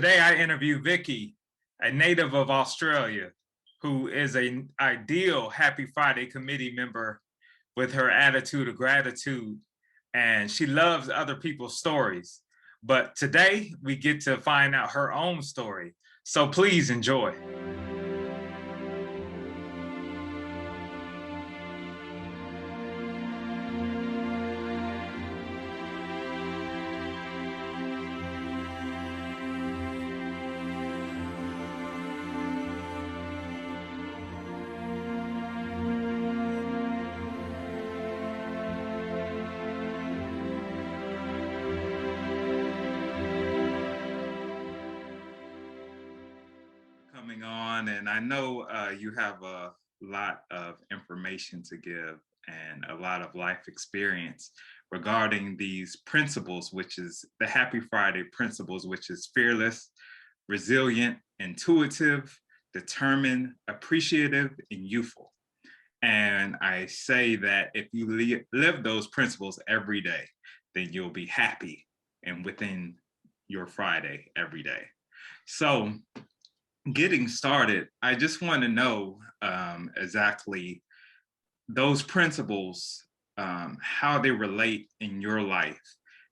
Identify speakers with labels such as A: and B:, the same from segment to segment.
A: Today I interview Vicky, a native of Australia, who is an ideal Happy Friday committee member with her attitude of gratitude, and she loves other people's stories. But today we get to find out her own story. So please enjoy. Coming on, and I know you have a lot of information to give and a lot of life experience regarding these principles, which is the Happy Friday principles, which is fearless, resilient, intuitive, determined, appreciative, and youthful. And I say that if you live those principles every day, then you'll be happy and within your Friday every day. So getting started, I just want to know exactly those principles, how they relate in your life,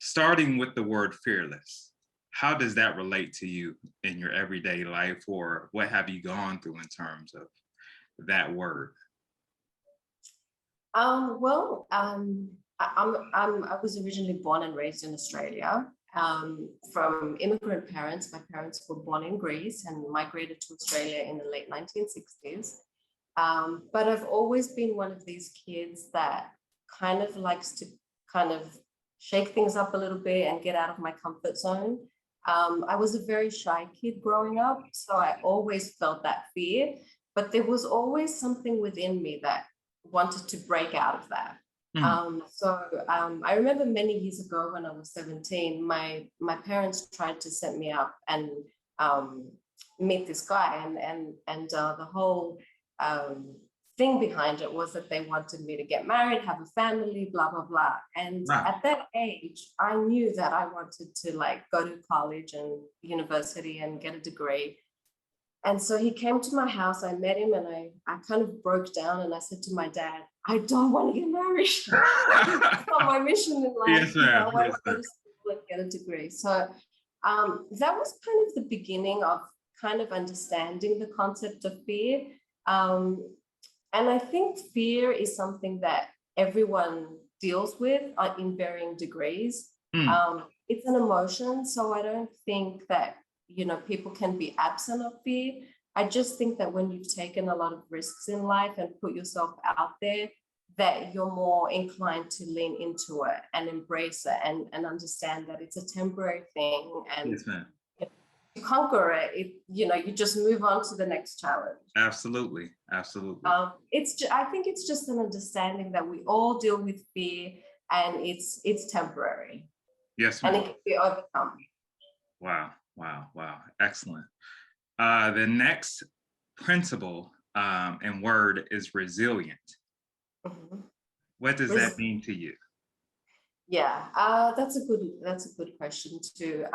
A: starting with the word fearless. How does that relate to you in your everyday life, or what have you gone through in terms of that word?
B: I was originally born and raised in Australia, from immigrant parents. My parents were born in Greece and migrated to Australia in the late 1960s. But I've always been one of these kids that kind of likes to kind of shake things up a little bit and get out of my comfort zone. I was a very shy kid growing up, so I always felt that fear, but there was always something within me that wanted to break out of that. I remember many years ago when I was 17, my parents tried to set me up and meet this guy, and the whole thing behind it was that they wanted me to get married, have a family, blah blah blah. And at that age, I knew that I wanted to like go to college and university and get a degree. And so he came to my house, I met him, and I kind of broke down and I said to my dad, I don't want to get married. It's not my mission in life.
A: Yes, ma'am.
B: I want to go to school and get a degree. So that was kind of the beginning of kind of understanding the concept of fear. And I think fear is something that everyone deals with in varying degrees. It's an emotion, so I don't think that people can be absent of fear. I just think that when you've taken a lot of risks in life and put yourself out there, that you're more inclined to lean into it and embrace it and understand that it's a temporary thing. And
A: yes, ma'am.
B: You conquer it, you just move on to the next challenge.
A: Absolutely.
B: I think it's just an understanding that we all deal with fear, and it's temporary.
A: Yes, ma'am.
B: And it can be overcome.
A: Wow. Excellent. The next principle and word is resilient.
B: Mm-hmm.
A: What does that mean to you?
B: Yeah, that's a good question too.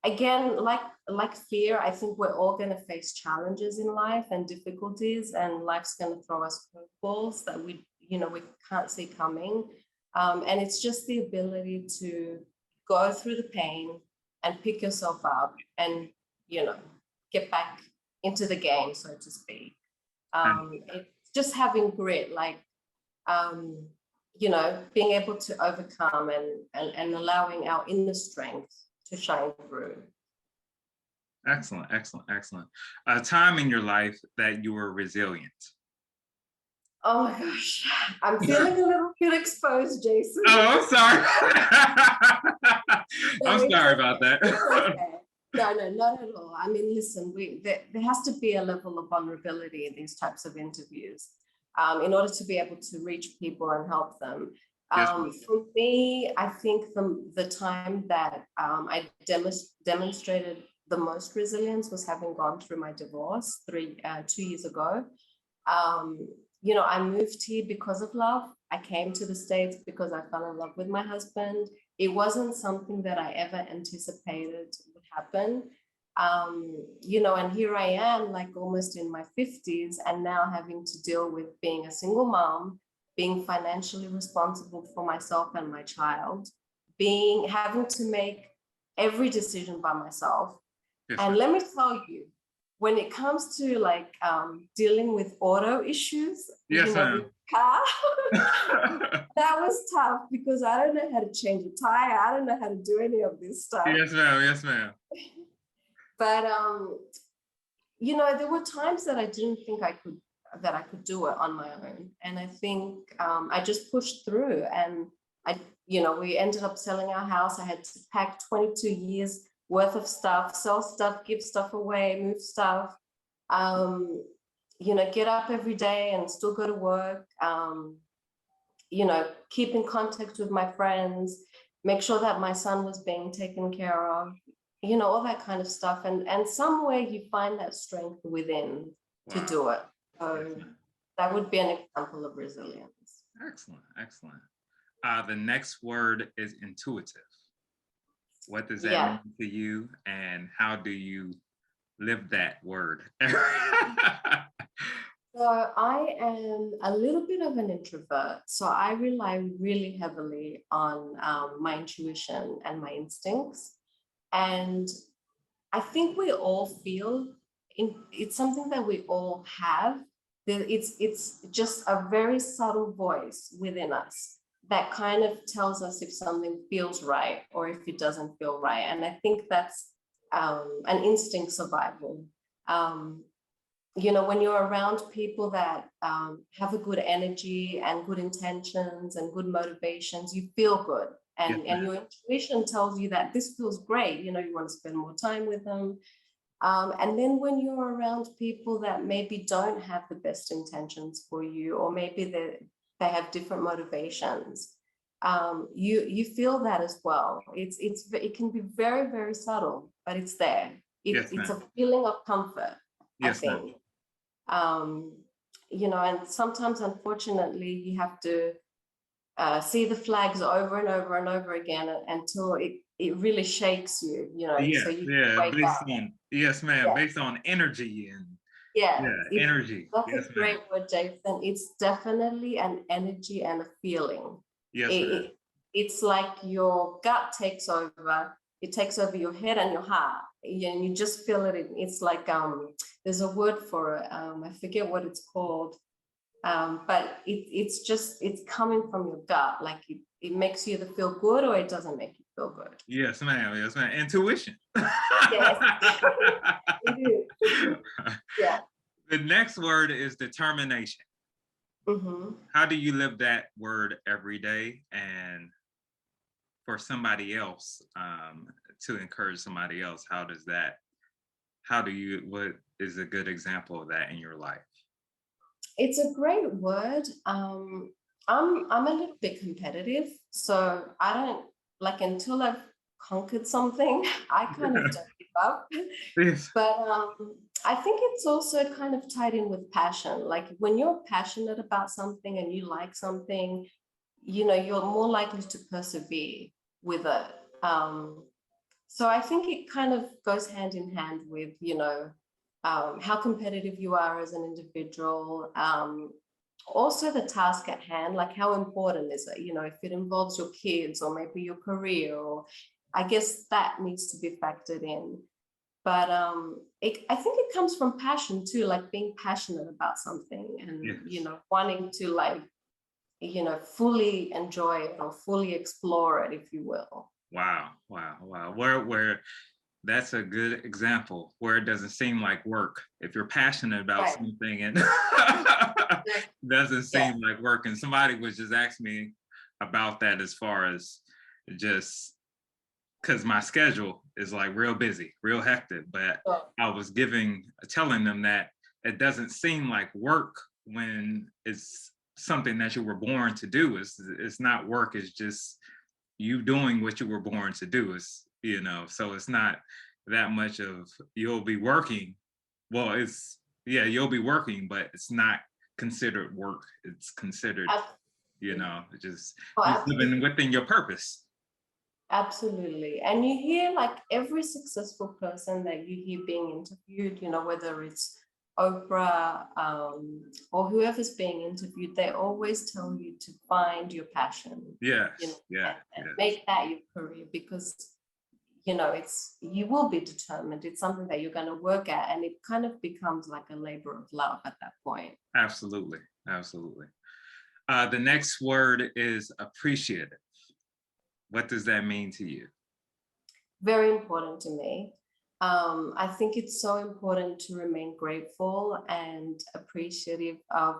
B: Again, like fear, I think we're all going to face challenges in life and difficulties, and life's going to throw us curveballs that we can't see coming. And it's just the ability to go through the pain and pick yourself up and get back into the game, so to speak. It's just having grit, like being able to overcome and allowing our inner strength to shine through.
A: Excellent. A time in your life that you were resilient.
B: Oh my gosh, I'm feeling a little bit exposed, Jason.
A: Oh, I'm sorry. I'm sorry about that.
B: Okay. No, not at all. I mean, listen, there has to be a level of vulnerability in these types of interviews in order to be able to reach people and help them. For me, I think the time that I demonstrated the most resilience was having gone through my divorce 2 years ago. I moved here because of love. I came to the States because I fell in love with my husband. It wasn't something that I ever anticipated would happen. You know, and here I am, like almost in my 50s, and now having to deal with being a single mom, being financially responsible for myself and my child, having to make every decision by myself.
A: Yes,
B: And
A: ma'am.
B: let me tell you, when it comes to like dealing with auto issues,
A: Yes,
B: you know,
A: ma'am.
B: with car, that was tough because I don't know how to change a tire. I don't know how to do any of this stuff.
A: Yes, ma'am. Yes, ma'am.
B: But you know, there were times that I didn't think that I could do it on my own, and I think I just pushed through. And you know, we ended up selling our house. I had to pack 22 years worth of stuff, sell stuff, give stuff away, move stuff. You know, get up every day and still go to work. You know, keep in contact with my friends, make sure that my son was being taken care of, you know, all that kind of stuff. And somewhere you find that strength within to
A: Wow.
B: do it. So
A: Yes,
B: that would be an example of resilience.
A: excellent. Excellent. The next word is intuitive. What does that mean to you, and how do you live that word?
B: So I am a little bit of an introvert. So I rely really heavily on my intuition and my instincts. And I think we all feel it's something that we all have. It's just a very subtle voice within us that kind of tells us if something feels right or if it doesn't feel right. And I think that's an instinct survival. You know, when you're around people that have a good energy and good intentions and good motivations, you feel good.
A: Yes,
B: And your intuition tells you that this feels great. You know, you want to spend more time with them. And then when you're around people that maybe don't have the best intentions for you, or maybe they have different motivations, you feel that as well. It can be very, very subtle, but it's there.
A: yes,
B: It's
A: ma'am.
B: a feeling of comfort, I
A: Yes, ma'am.
B: think. You know, and sometimes, unfortunately, you have to see the flags over and over and over again until it really shakes you, you know, so
A: Yes,
B: you
A: yeah,
B: wake
A: based
B: up.
A: on, yes, ma'am,
B: Yeah,
A: based on energy and,
B: yeah,
A: yeah, energy.
B: that's a
A: Yes, ma'am.
B: great word, Jason. It's definitely an energy and a feeling.
A: Yes,
B: It,
A: ma'am.
B: it, it's like your gut takes over. It takes over your head and your heart, and you just feel it. It's like there's a word for it. I forget what it's called. But it's coming from your gut. Like it makes you either feel good or it doesn't make you feel good.
A: Yes, ma'am. Yes, ma'am. Intuition.
B: Yes, it is. Yeah.
A: The next word is determination.
B: Mm-hmm.
A: How do you live that word every day? And for somebody else, to encourage somebody else, what is a good example of that in your life?
B: It's a great word. I'm a little bit competitive, so I don't like until I've conquered something, I kind of don't give up.
A: Yes.
B: But I think it's also kind of tied in with passion. Like when you're passionate about something and you like something, you know, you're more likely to persevere with it. So I think it kind of goes hand in hand with, you know, how competitive you are as an individual. Also the task at hand, like how important is it? You know, if it involves your kids or maybe your career, or I guess that needs to be factored in. But I think it comes from passion too, like being passionate about something and, you
A: Yes.
B: know, wanting to like, you know, fully enjoy it or fully explore it, if you will.
A: Wow. Wow. Wow. Where that's a good example where it doesn't seem like work. If you're passionate about
B: Right.
A: something and doesn't
B: Yeah.
A: seem like work. And somebody was just asking me about that as far as just because my schedule is like real busy, real hectic. But
B: Sure.
A: I was telling them that it doesn't seem like work when it's something that you were born to do. It's not work, it's just you doing what you were born to do. Is, you know, so it's not that much of you'll be working. Well, it's, yeah, you'll be working, but it's not considered work. It's considered, you know, just
B: Oh,
A: you living
B: absolutely.
A: within your purpose.
B: Absolutely. And you hear like every successful person that you hear being interviewed, whether it's Oprah, or whoever's being interviewed, they always tell you to find your passion,
A: Yes, yeah,
B: and
A: yes.
B: make that your career, because you will be determined. It's something that you're going to work at, and it kind of becomes like a labor of love at that point.
A: Absolutely, absolutely. The next word is appreciative. What does that mean to you?
B: Very important to me. I think it's so important to remain grateful and appreciative of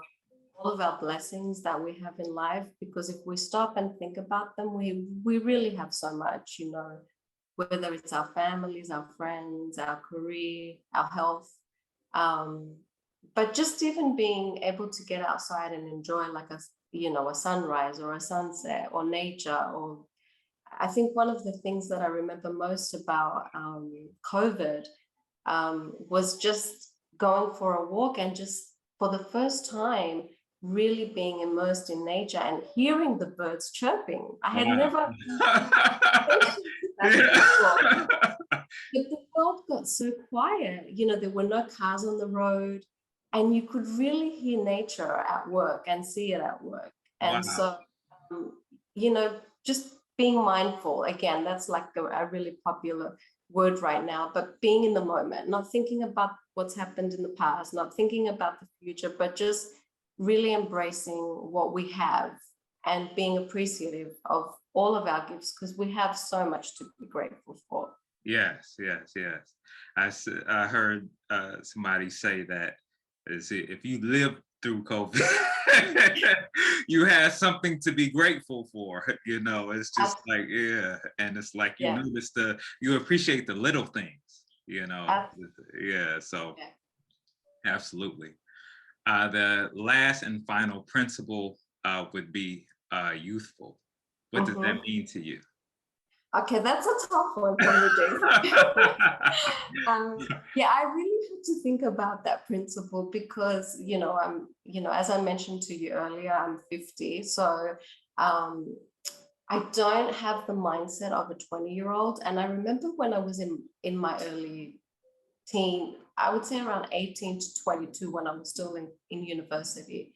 B: all of our blessings that we have in life, because if we stop and think about them, we really have so much, whether it's our families, our friends, our career, our health. Um, but just even being able to get outside and enjoy like a sunrise or a sunset or nature, or I think one of the things that I remember most about COVID was just going for a walk and just for the first time really being immersed in nature and hearing the birds chirping. I had
A: Wow.
B: never experienced that before.
A: Yeah.
B: But the world got so quiet. There were no cars on the road, and you could really hear nature at work and see it at work. And
A: Wow.
B: so, um, just being mindful, again, that's like a really popular word right now, but being in the moment, not thinking about what's happened in the past, not thinking about the future, but just really embracing what we have and being appreciative of all of our gifts, because we have so much to be grateful for.
A: Yes, yes, yes. I heard somebody say that if you live through COVID, you have something to be grateful for. It's just like, yeah. And it's like you
B: Yeah,
A: notice you appreciate the little things,
B: ab-
A: Yeah, so
B: yeah.
A: absolutely. The last and final principle would be youthful. What does that
B: Mhm.
A: mean to you?
B: Okay, that's a tough one for me, Jason. Yeah, I really had to think about that principle because, as I mentioned to you earlier, I'm 50. So um, I don't have the mindset of a 20-year-old. And I remember when I was in my early teen, I would say around 18 to 22, when I was still in university,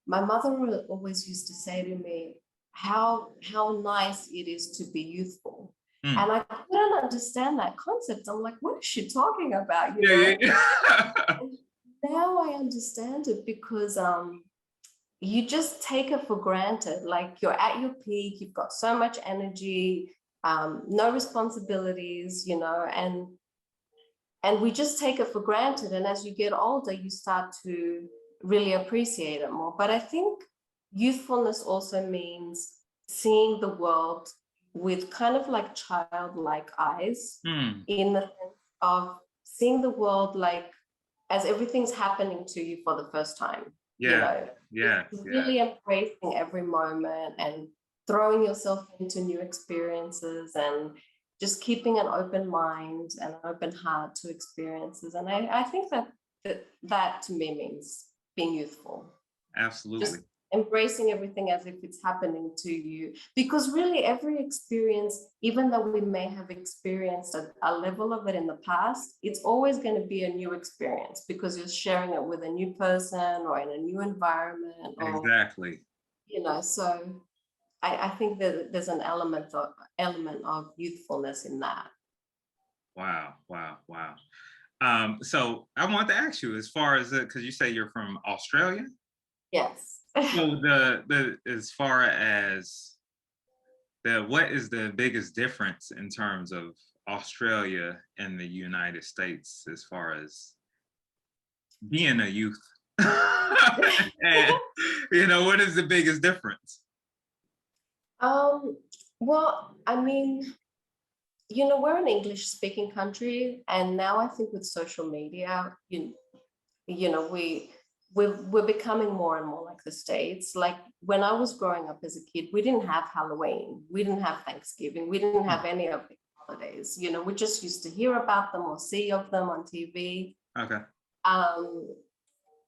B: my mother always used to say to me how nice it is to be youthful.
A: Hmm.
B: And I couldn't understand that concept. I'm like, what is she talking about?
A: Yeah, yeah, yeah.
B: And now I understand it, because you just take it for granted. Like, you're at your peak, you've got so much energy, no responsibilities, and we just take it for granted. And as you get older, you start to really appreciate it more. But I think youthfulness also means seeing the world with kind of like childlike eyes,
A: Hmm.
B: in the sense of seeing the world like as everything's happening to you for the first time,
A: Yeah,
B: just
A: yeah, yeah.
B: really embracing every moment and throwing yourself into new experiences, and just keeping an open mind and an open heart to experiences. And I think that to me means being youthful, just
A: Absolutely.
B: embracing everything as if it's happening to you, because really every experience, even though we may have experienced a level of it in the past, it's always going to be a new experience, because you're sharing it with a new person or in a new environment, or
A: Exactly.
B: so I think that there's an element of youthfulness in that.
A: Wow, wow, wow. So I want to ask you, as far as because you say you're from Australia,
B: Yes.
A: so the as far as what is the biggest difference in terms of Australia and the United States as far as being a youth? And what is the biggest difference?
B: um well, I mean, we're an English speaking country, and now I think with social media, you know we're becoming more and more like the States. Like, when I was growing up as a kid, we didn't have Halloween, we didn't have Thanksgiving, we didn't have any of the holidays. We just used to hear about them or see of them on TV.
A: Okay.
B: um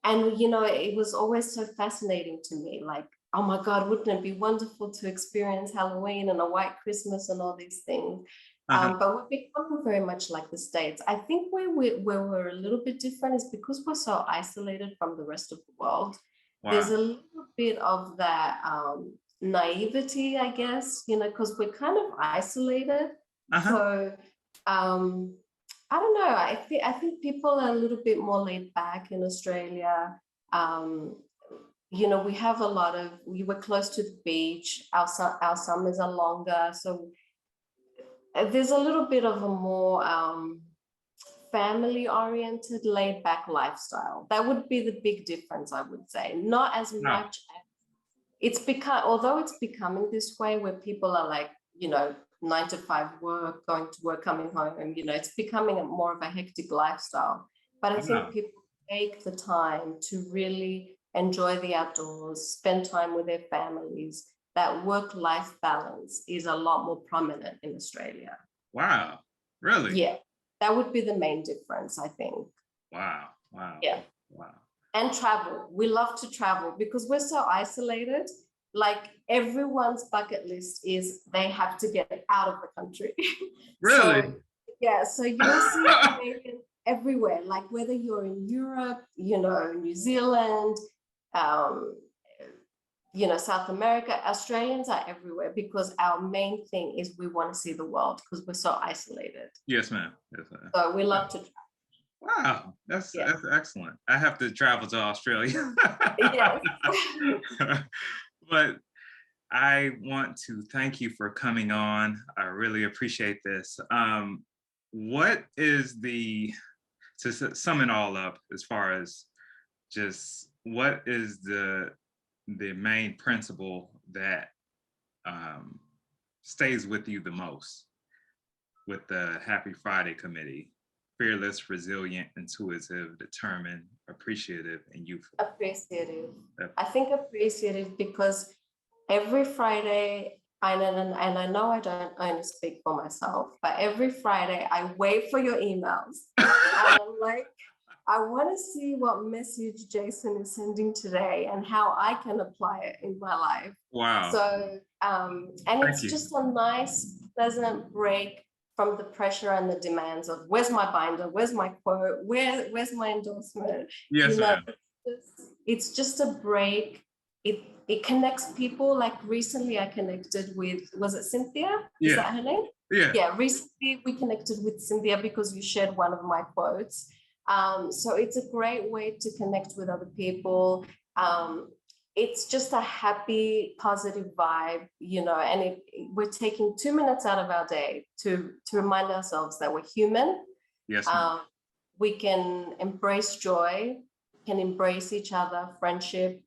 B: and it was always so fascinating to me, like oh my God, wouldn't it be wonderful to experience Halloween and a white Christmas and all these things?
A: Uh-huh.
B: But we've become very much like the States. I think where we're a little bit different is because we're so isolated from the rest of the world. There's
A: Wow.
B: a little bit of that naivety, I guess, you know, because we're kind of isolated.
A: Uh-huh.
B: So I don't know. I think people are a little bit more laid back in Australia. Um, you know, we have a lot of, we were close to the beach. Our summers are longer, so there's a little bit of a more family oriented, laid back lifestyle. That would be the big difference, I would say. Not as
A: Wow.
B: much as it's become, although it's becoming this way where people are like, you know, 9 to 5 work, going to work, coming home, and, you know, it's becoming a more of a hectic lifestyle. But I think
A: Wow.
B: people take the time to really enjoy the outdoors, spend time with their families. That work-life balance is a lot more prominent in Australia.
A: Wow. Really?
B: Yeah, that would be the main difference, I think.
A: Wow. Wow.
B: Yeah.
A: Wow.
B: And travel. We love to travel because we're so isolated. Like everyone's bucket list is they have to get out of the country.
A: Really?
B: So yeah, so you'll see Canadians everywhere, like whether you're in Europe, you know, New Zealand, um, you know, South America, Australians are everywhere because our main thing is we want to see the world because we're so isolated.
A: Yes, ma'am. Yes, ma'am.
B: So we love to travel.
A: Wow,
B: Yeah.
A: that's excellent. I have to travel to Australia.
B: Yes.
A: But I want to thank you for coming on. I really appreciate this. What is sum it all up as far as just what is the main principle that um, stays with you the most with the Happy Friday Committee? Fearless, resilient, intuitive, determined, appreciative, and youthful.
B: Appreciative.
A: Yep.
B: I think appreciative because every Friday, and I know I don't only speak for myself, but every Friday I wait for your emails. And I'm like, I want to see what message Jason is sending today and how I can apply it in my life.
A: Wow.
B: So, and
A: Thank
B: it's
A: you.
B: just a nice, pleasant break from the pressure and the demands of where's my binder, where's my quote, where's my endorsement.
A: Yes,
B: You know,
A: ma'am.
B: it's just a break. It connects people. Like recently I connected with, was it Cynthia? Is
A: Yeah.
B: that her name?
A: Yeah.
B: Yeah, recently we connected with Cynthia because you shared one of my quotes. So it's a great way to connect with other people. It's just a happy, positive vibe, you know, and we're taking 2 minutes out of our day to remind ourselves that we're human.
A: Yes, ma'am.
B: We can embrace joy, can embrace each other, friendship.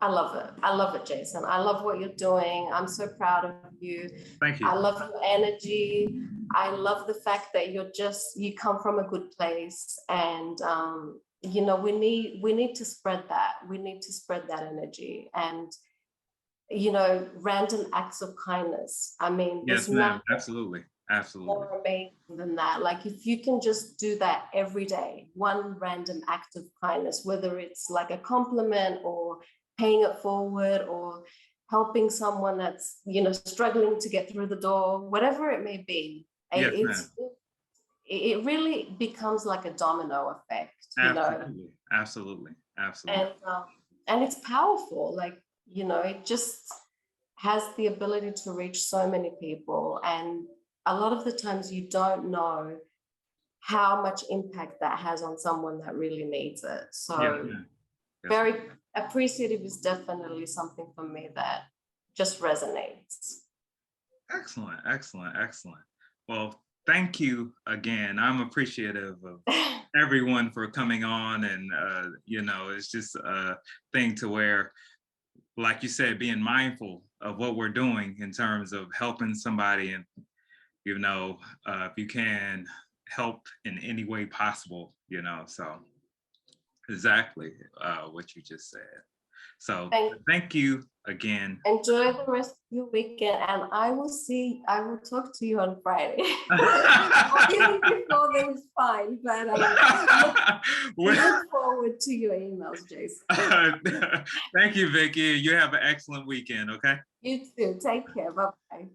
B: I love it. I love it, Jason. I love what you're doing. I'm so proud of you.
A: Thank you.
B: I love your energy. I love the fact that you come from a good place. And, you know, we need to spread that. We need to spread that energy. And, you know, random acts of kindness. I mean,
A: Yes,
B: there's
A: ma'am.
B: nothing
A: Absolutely. Absolutely.
B: more amazing than that. Like if you can just do that every day, one random act of kindness, whether it's like a compliment or paying it forward or helping someone that's, you know, struggling to get through the door, whatever it may be,
A: Yes, ma'am.
B: it really becomes like a domino effect, you know.
A: Absolutely. Absolutely. Absolutely.
B: And it's powerful. Like, you know, it just has the ability to reach so many people. And a lot of the times you don't know how much impact that has on someone that really needs it.
A: Yes,
B: So
A: ma'am. Yes,
B: very
A: ma'am.
B: appreciative is definitely something for me that just resonates.
A: Excellent. Excellent. Excellent. Well, thank you again. I'm appreciative of everyone for coming on, and you know, it's just a thing to where, like you said, being mindful of what we're doing in terms of helping somebody, and you know, if you can help in any way possible, you know. So exactly what you just said. So
B: Thank
A: thank you again.
B: Enjoy the rest of your weekend, and I will talk to you on Friday. Even before then is fine, but
A: Well,
B: look forward to your emails, Jason.
A: thank you, Vicky. You have an excellent weekend, okay?
B: You too. Take care. Bye-bye.